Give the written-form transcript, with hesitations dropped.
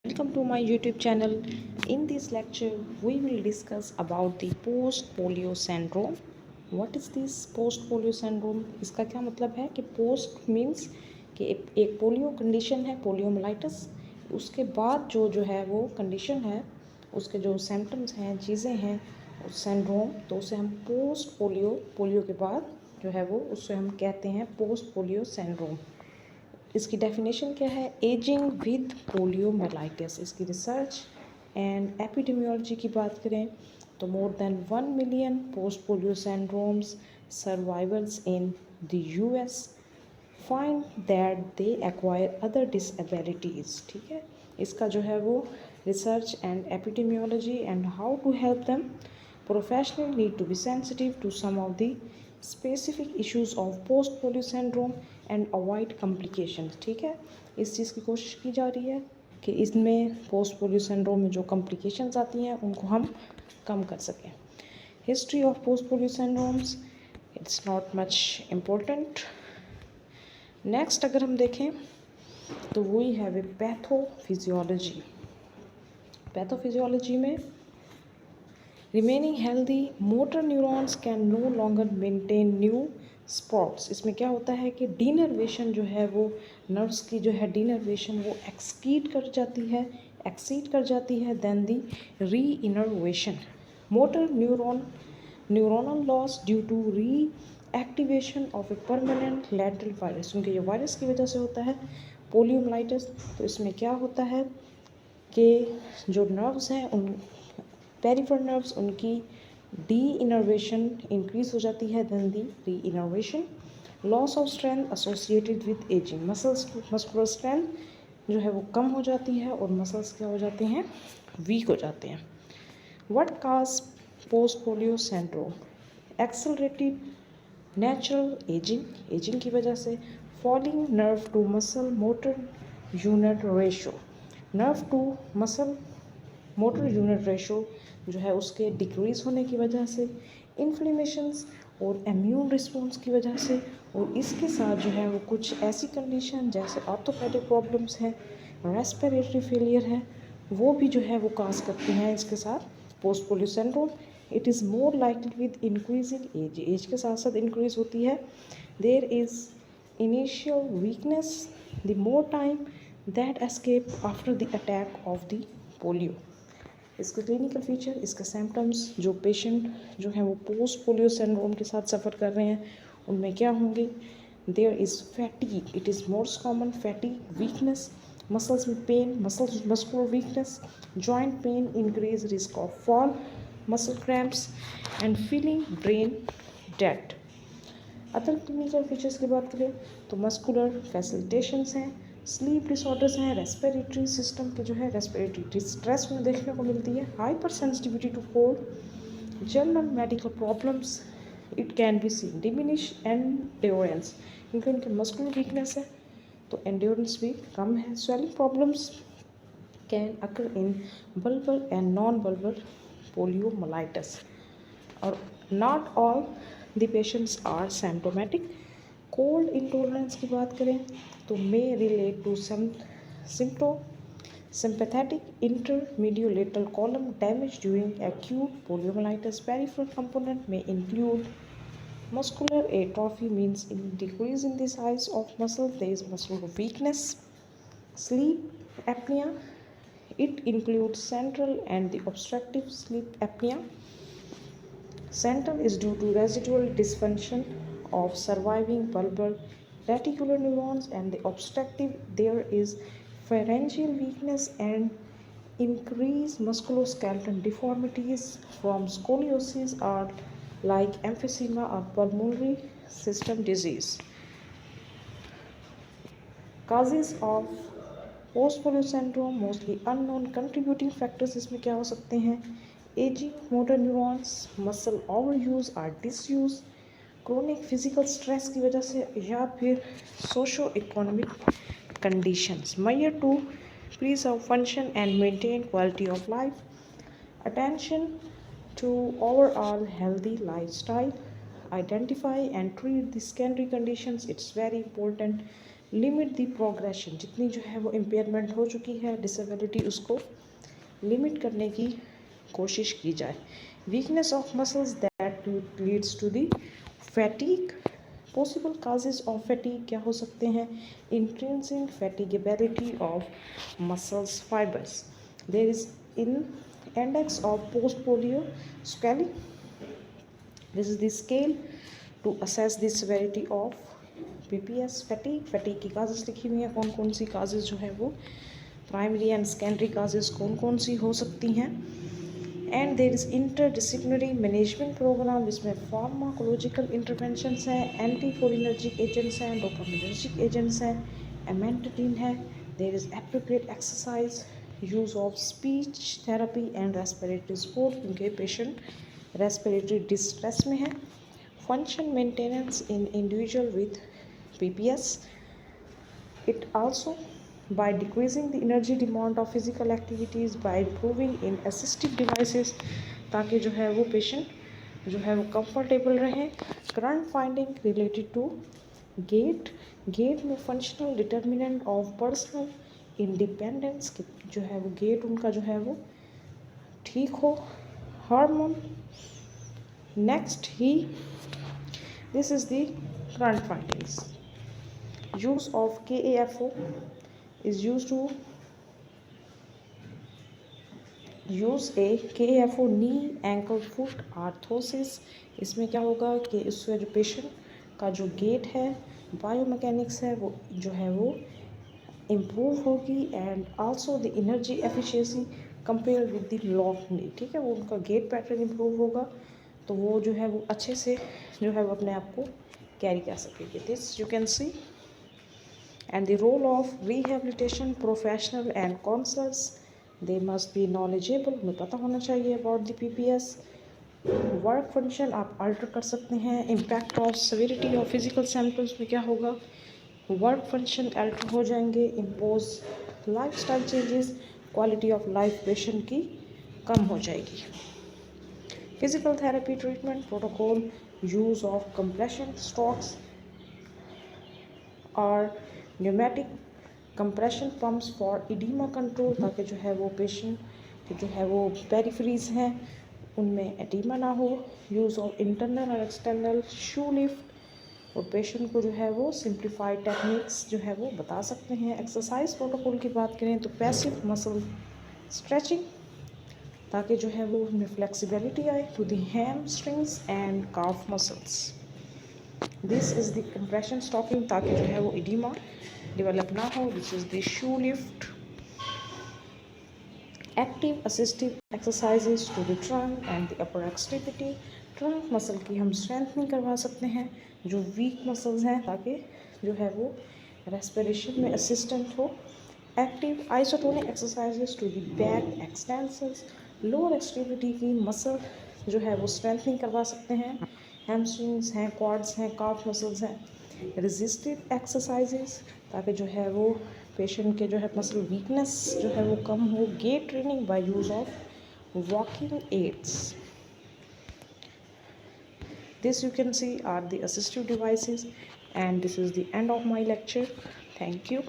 Welcome to my YouTube channel. In this lecture we will discuss about the post polio syndrome. What is this post polio syndrome? इसका क्या मतलब है कि post means कि एक polio condition है, poliomyelitis, उसके बाद जो है वो कंडीशन है, उसके जो सिम्टम्स हैं, चीज़ें हैं, उस सिंड्रोम, तो उसे हम पोस्ट पोलियो के बाद जो है वो उससे हम कहते हैं पोस्ट पोलियो सिंड्रोम। इसकी डेफिनेशन क्या है? Ageing with poliomyelitis. इसकी रिसर्च एंड एपिडेमियोलॉजी की बात करें तो more than 1 million post polio syndromes survivors in the US find that they acquire other disabilities. ठीक है, इसका जो है वो research and epidemiology and how to help them. Professional need to be sensitive to some of the specific issues of post polio syndrome and avoid complications. ठीक है, इस चीज़ की कोशिश की जा रही है कि इसमें पोस्ट पोलियो सिंड्रोम में जो कॉम्प्लिकेशंस आती हैं उनको हम कम कर सकें। History of post polio syndromes, it's not much important. Next अगर हम देखें तो we have a pathophysiology. Pathophysiology में remaining healthy motor neurons can no longer maintain new spots. इसमें क्या होता है कि डीनर्वेशन जो है वो नर्व्स की जो है डीनर्वेशन वो एक्सीड कर जाती है then the reinnervation. Motor neuronal loss due to reactivation of a permanent lateral virus. क्योंकि ये वायरस की वजह से होता है पोलियोमाइलाइटिस। तो इसमें क्या होता है कि जो नर्व्स हैं उन पेरिफेरल नर्व्स उनकी डी इनर्वेशन इंक्रीज हो जाती है देन दी री innervation. Loss of strength associated with ageing. Muscular strength जो है वो कम हो जाती है और मसल्स क्या हो जाते हैं? वीक हो जाते हैं। What cause post polio syndrome? Accelerated natural ageing की वजह से। Falling nerve to muscle motor unit ratio. Nerve to muscle motor unit ratio जो है उसके डिक्रीज़ होने की वजह से। इन्फ्लेमेशंस और इम्यून रिस्पॉन्स की वजह से। और इसके साथ जो है वो कुछ ऐसी कंडीशन जैसे ऑर्थोपेडिक प्रॉब्लम्स हैं, रेस्पिरेटरी फेलियर है, वो भी जो है वो काज करते हैं इसके साथ post polio syndrome. It is more likely with increasing age के साथ साथ इंक्रीज होती है। There is initial weakness the more time that escape after the attack of the polio. इसके क्लिनिकल फीचर, इसके सिम्टम्स, जो पेशेंट जो है वो पोस्ट पोलियो सिंड्रोम के साथ सफ़र कर रहे हैं उनमें क्या होंगे? There is fatigue, it is most common fatigue, weakness, muscles में pain, muscular weakness, joint pain, increase risk of fall, muscle cramps and feeling brain dead. Other clinical features की बात करें तो मस्कुलर फैसिलिटेशंस हैं, स्लीप डिसऑर्डर्स हैं, respiratory system के जो है रेस्पिरेटरी स्ट्रेस में देखने को मिलती है, hypersensitivity to cold, general medical problems. It can be see diminish endurance, क्योंकि उनकी मस्कुलर वीकनेस है तो एंड्योरेंस भी कम है। Swelling problems can occur in bulbar and non bulbar poliomyelitis. और not all the patients are symptomatic. Cold intolerance की बात करें तो may relate to sympathetic intermediolateral column damage during acute poliomyelitis. Peripheral component may include muscular atrophy, means in decrease in the size of muscle. There is muscular weakness. Sleep apnea, it includes central and the obstructive sleep apnea. Central is due to residual dysfunction of surviving bulbar reticular neurons, and the obstructive there is pharyngeal weakness and increased musculoskeletal deformities from scoliosis or like emphysema or pulmonary system disease. Causes of post polio syndrome, mostly unknown. Contributing factors इसमें क्या हो सकते हैं? Aging motor neurons, muscle overuse और disuse, chronic physical stress की वजह से, या फिर socio economic conditions. Measure to preserve function and maintain quality of life, attention to overall healthy lifestyle, identify and treat the secondary conditions, it's very important. Limit the progression, जितनी जो है वो impairment हो चुकी है, डिसेबिलिटी, उसको limit करने की कोशिश की जाए। Weakness of muscles that leads to the fatigue. Possible causes of fatigue क्या हो सकते हैं? Intrinsic fatigability of muscles fibres. There is in index of post polio scaling. This is the scale to assess the severity of PPS fatigue. Fatigue की causes लिखी हुई हैं, कौन कौन सी काजेज जो है वो प्राइमरी एंड सेकेंडरी काजेज कौन कौन सी हो सकती हैं। And there is interdisciplinary management program, जिसमें फार्माकोलॉजिकल इंटरवेंशंस हैं, एंटी कोलिनर्जिक एजेंट्स हैं, डोपामिनर्जिक एजेंट्स हैं, एमेंटेडिन है। There is appropriate exercise, use of speech therapy and respiratory support, क्योंकि पेशेंट रेस्पिरेटरी डिस्ट्रेस में है। Function maintenance in individual with PPS. It also by decreasing the energy demand of physical activities, by improving in assistive devices, ताकि जो है वो patient जो है वो कंफर्टेबल रहे। Current finding related to gait में functional determinant of personal independence, जो है वो गेट उनका जो है वो ठीक हो। Hormone next he, this is the current findings. Use of KAFO is used to use a KAFO knee ankle foot arthrosis। इसमें क्या होगा कि इससे जो पेशेंट का जो गेट है, बायोमैकेनिक्स है, वो जो है वो इम्प्रूव होगी। And also the energy efficiency compare with the long knee, ठीक है, वो उनका गेट पैटर्न इम्प्रूव होगा, तो वो जो है वो अच्छे से जो है वो अपने आप को कैरी कर सकेगी। This you can see. And the role of rehabilitation professional and counselors, they must be knowledgeable, उन्हें पता होना चाहिए about the PPS। Work function आप अल्टर कर सकते हैं। Impact of severity of physical symptoms में क्या होगा? वर्क फंक्शन अल्टर हो जाएंगे। Impose life style changes, quality of life patient की कम हो जाएगी। Physical therapy treatment protocol, use of compression strokes और pneumatic compression pumps for oedema control, ताकि जो है वो पेशेंट के जो है वो पेरिफेरीज हैं उनमें एडीमा ना हो। यूज़ ऑफ इंटरनल और एक्सटर्नल शू लिफ्ट, और पेशेंट को जो है वो सिंप्लीफाइड टेक्निक्स जो है वो बता सकते हैं। एक्सरसाइज प्रोटोकॉल की बात करें तो पैसिव मसल स्ट्रेचिंग, ताकि जो है वो उनमें फ्लेक्सिबिलिटी आए to the hamstrings and calf muscles. This is the compression stocking, ताकि जो है वो इडीमा डेवलप ना हो। This is the shoe lift. Active assistive exercises to the trunk and the upper extremity. Trunk muscle की हम strengthening करवा सकते हैं, जो वीक मसल्स हैं, ताकि जो है वो रेस्पिरेशन में असिस्टेंट हो। Active isotonic exercises to the back extensors, lower extremity की मसल जो है वो स्ट्रेंथनिंग करवा सकते हैं। हैमस्ट्रिंग्स हैं, क्वाड्स हैं, काफ मसल्स हैं। रेजिस्टिव एक्सरसाइजेज, ताकि जो है वो पेशेंट के जो है मसल वीकनेस जो है वो कम हो। Gait training by use of walking aids. This you can see are the assistive devices, and this is the end of my lecture. Thank you.